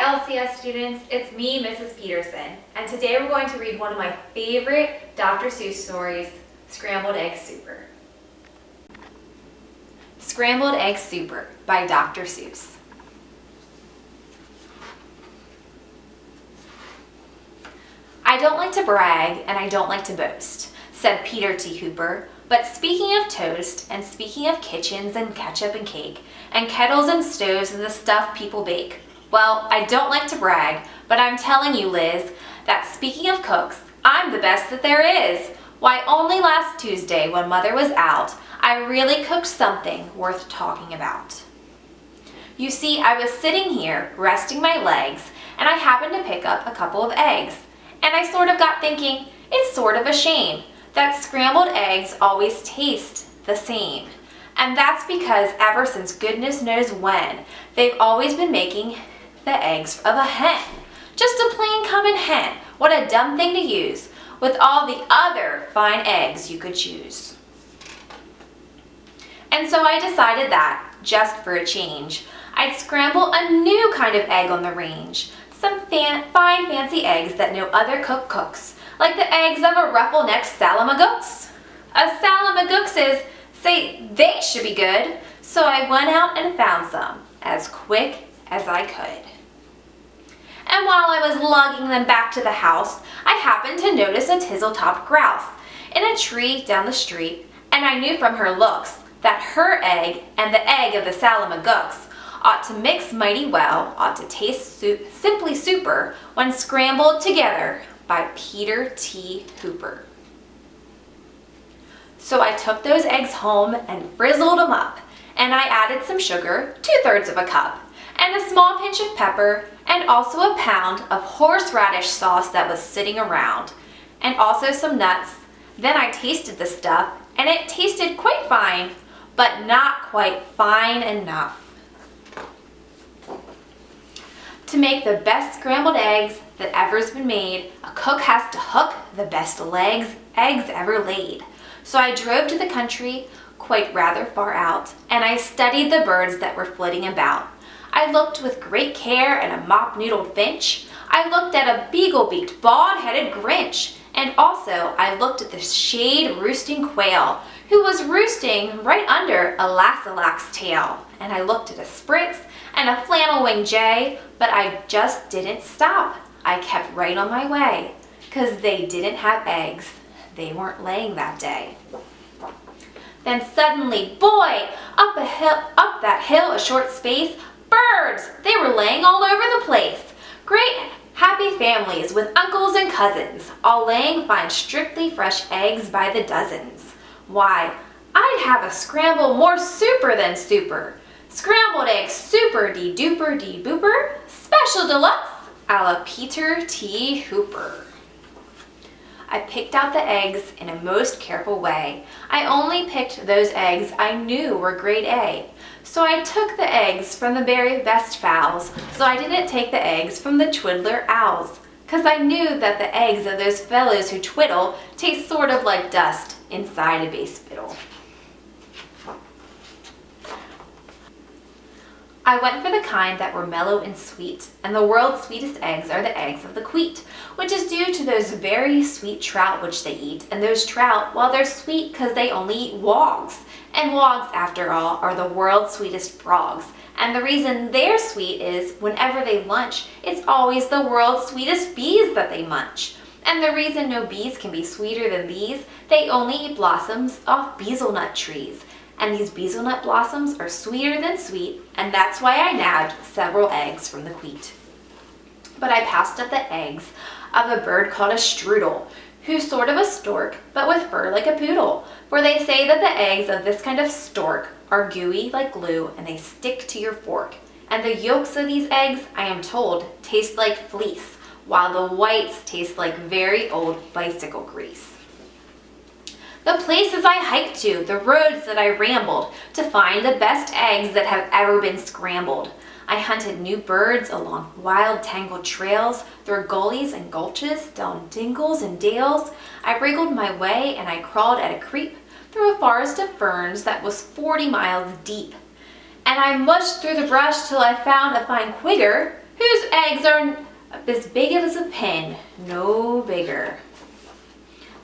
LCS students, it's me, Mrs. Peterson, and today we're going to read one of my favorite Dr. Seuss stories, Scrambled Egg Super. Scrambled Egg Super by Dr. Seuss. I don't like to brag and I don't like to boast, said Peter T. Hooper, but speaking of toast and speaking of kitchens and ketchup and cake and kettles and stoves and the stuff people bake, well, I don't like to brag, but I'm telling you, Liz, that speaking of cooks, I'm the best that there is. Why, only last Tuesday when Mother was out, I really cooked something worth talking about. You see, I was sitting here resting my legs and I happened to pick up a couple of eggs. And I sort of got thinking, it's sort of a shame that scrambled eggs always taste the same. And that's because ever since goodness knows when, they've always been making the eggs of a hen. Just a plain common hen. What a dumb thing to use with all the other fine eggs you could choose. And so I decided that, just for a change, I'd scramble a new kind of egg on the range. Some fine fancy eggs that no other cook cooks, like the eggs of a ruffle-necked salamagooks. Salamagookses say they should be good, so I went out and found some, as quick as I could. And while I was lugging them back to the house, I happened to notice a tizzle-topped grouse in a tree down the street, and I knew from her looks that her egg and the egg of the salamagooks ought to mix mighty well, ought to taste simply super when scrambled together by Peter T. Hooper. So I took those eggs home and frizzled them up, and I added some sugar, 2/3 of a cup, and a small pinch of pepper, and also a pound of horseradish sauce that was sitting around, and also some nuts. Then I tasted the stuff, and it tasted quite fine, but not quite fine enough. To make the best scrambled eggs that ever's been made, a cook has to hook the best eggs ever laid. So I drove to the country, quite rather far out, and I studied the birds that were flitting about. I looked with great care at a mop-noodled finch. I looked at a beagle-beaked, bald-headed grinch. And also, I looked at the shade roosting quail, who was roosting right under a lassalax tail. And I looked at a spritz and a flannel-winged jay, but I just didn't stop. I kept right on my way, 'cause they didn't have eggs. They weren't laying that day. Then suddenly, boy, up that hill a short space, birds! They were laying all over the place. Great happy families with uncles and cousins, all laying fine strictly fresh eggs by the dozens. Why, I'd have a scramble more super than super. Scrambled egg super dee duper dee booper, special deluxe a la Peter T. Hooper. I picked out the eggs in a most careful way. I only picked those eggs I knew were grade A. So I took the eggs from the very best fowls, so I didn't take the eggs from the twiddler owls, 'cause I knew that the eggs of those fellows who twiddle taste sort of like dust inside a bass fiddle. I went for the kind that were mellow and sweet, and the world's sweetest eggs are the eggs of the queet, which is due to those very sweet trout which they eat, and those trout, well, they're sweet 'cause they only eat wogs, and wogs, after all, are the world's sweetest frogs, and the reason they're sweet is, whenever they lunch, it's always the world's sweetest bees that they munch, and the reason no bees can be sweeter than these, they only eat blossoms off beezelnut trees. And these beezelnut blossoms are sweeter than sweet, and that's why I nabbed several eggs from the wheat. But I passed up the eggs of a bird called a strudel, who's sort of a stork, but with fur like a poodle, for they say that the eggs of this kind of stork are gooey like glue, and they stick to your fork. And the yolks of these eggs, I am told, taste like fleece, while the whites taste like very old bicycle grease. The places I hiked to, the roads that I rambled, to find the best eggs that have ever been scrambled. I hunted new birds along wild tangled trails, through gullies and gulches, down dingles and dales. I wriggled my way and I crawled at a creep through a forest of ferns that was 40 miles deep. And I mushed through the brush till I found a fine quigger whose eggs are as big as a pin, no bigger.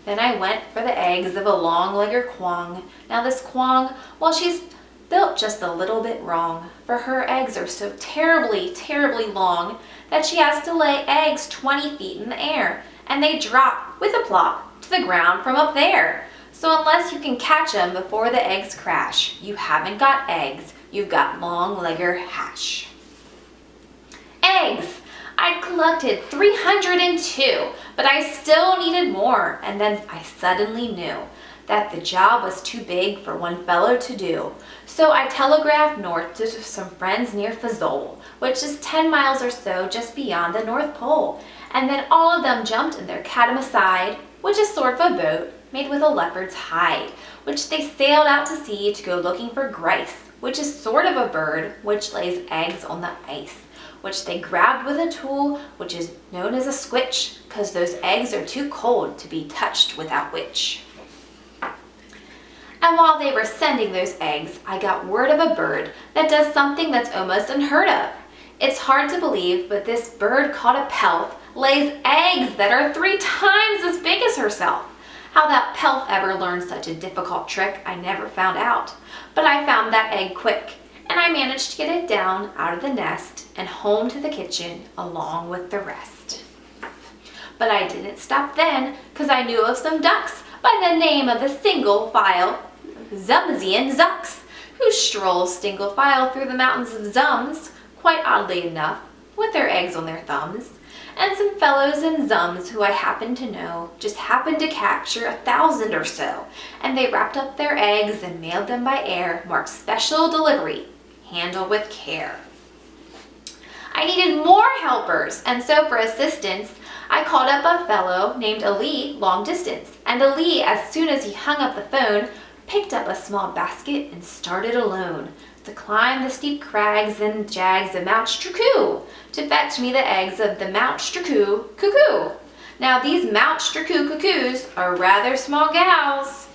Then I went for the eggs of a long-legged quong. Now this quong, well, she's built just a little bit wrong, for her eggs are so terribly, terribly long that she has to lay eggs 20 feet in the air, and they drop with a plop to the ground from up there. So unless you can catch them before the eggs crash, you haven't got eggs, you've got long-legged hash. Eggs! I collected 302, but I still needed more, and then I suddenly knew that the job was too big for one fellow to do. So I telegraphed north to some friends near Fazole, which is 10 miles or so just beyond the North Pole, and then all of them jumped in their catamasside, which is sort of a boat made with a leopard's hide, which they sailed out to sea to go looking for grice, which is sort of a bird which lays eggs on the ice, which they grabbed with a tool which is known as a squitch, because those eggs are too cold to be touched without which. And while they were sending those eggs, I got word of a bird that does something that's almost unheard of. It's hard to believe, but this bird called a pelf lays eggs that are 3 times as big as herself. How that pelf ever learned such a difficult trick, I never found out. But I found that egg quick, and I managed to get it down out of the nest and home to the kitchen along with the rest. But I didn't stop then, because I knew of some ducks by the name of the single file Zumsian Zucks, who stroll single file through the mountains of Zums, quite oddly enough, with their eggs on their thumbs. And some fellows in Zums who I happen to know just happened to capture 1,000 or so, and they wrapped up their eggs and mailed them by air, marked special delivery, handle with care. I needed more helpers, and so for assistance, I called up a fellow named Ali long distance, and Ali, as soon as he hung up the phone, picked up a small basket and started alone to climb the steep crags and jags of Mount Strucoo to fetch me the eggs of the Mount Strucoo cuckoo. Now these Mount Strucoo cuckoos are rather small gals,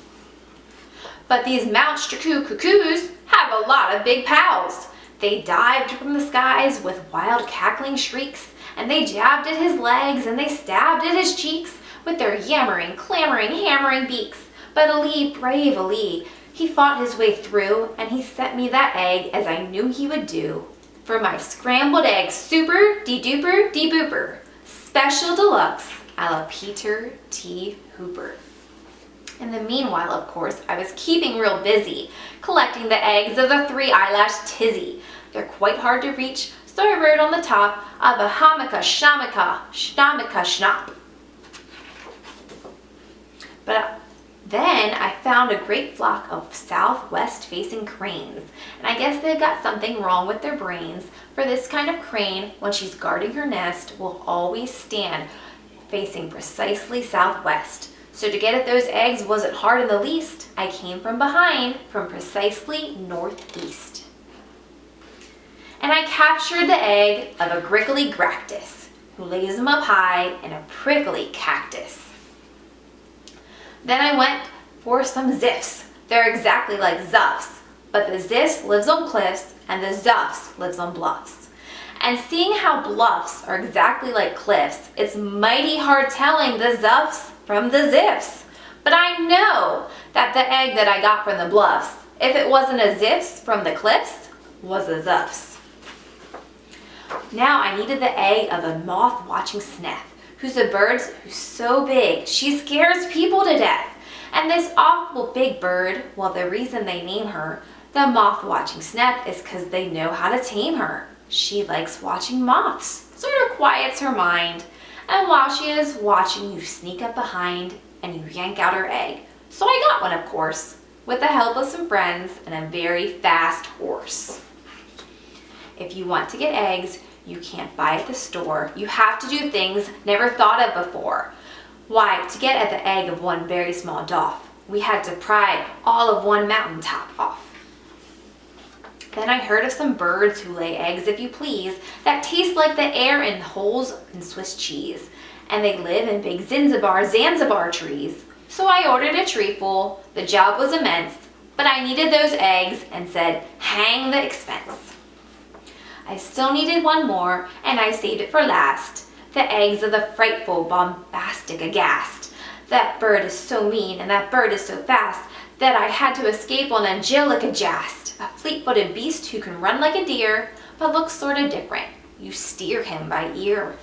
but these Mount Strucoo cuckoos have a lot of big pals. They dived from the skies with wild cackling shrieks, and they jabbed at his legs and they stabbed at his cheeks with their yammering, clamoring, hammering beaks. But Ali, brave Ali, he fought his way through, and he sent me that egg as I knew he would do, for my scrambled egg super de duper de booper, special deluxe a la Peter T. Hooper. In the meanwhile, of course, I was keeping real busy, collecting the eggs of the 3-eyelash Tizzy. They're quite hard to reach, so I wrote on the top of a hamaka shamaka shnamika schnap. But then I found a great flock of southwest-facing cranes, and I guess they've got something wrong with their brains, for this kind of crane, when she's guarding her nest, will always stand facing precisely southwest. So to get at those eggs wasn't hard in the least. I came from behind, from precisely northeast. And I captured the egg of a grickly gractus, who lays them up high in a prickly cactus. Then I went for some ziffs. They're exactly like zuffs, but the ziffs lives on cliffs and the zuffs lives on bluffs. And seeing how bluffs are exactly like cliffs, it's mighty hard telling the zuffs from the ziffs. But I know that the egg that I got from the bluffs, if it wasn't a ziffs from the cliffs, was a zuffs. Now I needed the egg of a moth-watching sniff, who's a bird who's so big, she scares people to death. And this awful big bird, well, the reason they name her the moth-watching sniff is because they know how to tame her. She likes watching moths, sort of quiets her mind. And while she is watching, you sneak up behind and you yank out her egg. So I got one, of course, with the help of some friends and a very fast horse. If you want to get eggs, you can't buy at the store. You have to do things never thought of before. Why, to get at the egg of one very small doff, we had to pry all of one mountaintop off. Then I heard of some birds who lay eggs, if you please, that taste like the air in holes in Swiss cheese. And they live in big Zanzibar trees. So I ordered a treeful. The job was immense, but I needed those eggs and said, hang the expense. I still needed one more, and I saved it for last. The eggs of the frightful, bombastic, aghast. That bird is so mean, and that bird is so fast, that I had to escape on a jillick-a-jast. A fleet-footed beast who can run like a deer, but looks sort of different. You steer him by ear.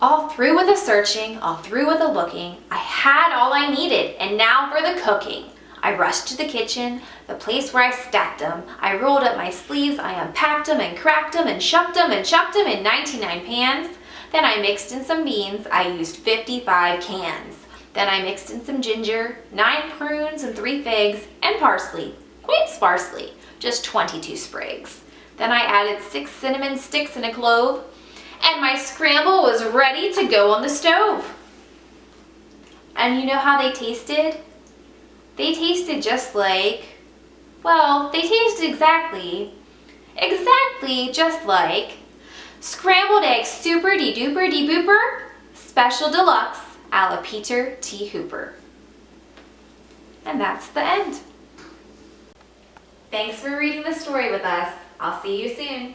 All through with the searching, all through with the looking, I had all I needed, and now for the cooking. I rushed to the kitchen, the place where I stacked 'em. I rolled up my sleeves, I unpacked 'em and cracked 'em and shucked 'em and chucked 'em in 99 pans. Then I mixed in some beans, I used 55 cans. Then I mixed in some ginger, 9 prunes and 3 figs, and parsley, quite sparsely, just 22 sprigs. Then I added 6 cinnamon sticks and a clove, and my scramble was ready to go on the stove. And you know how they tasted? They tasted just like, well, they tasted exactly just like scrambled eggs super de duper de booper, special deluxe a la Peter T. Hooper. And that's the end. Thanks for reading the story with us. I'll see you soon.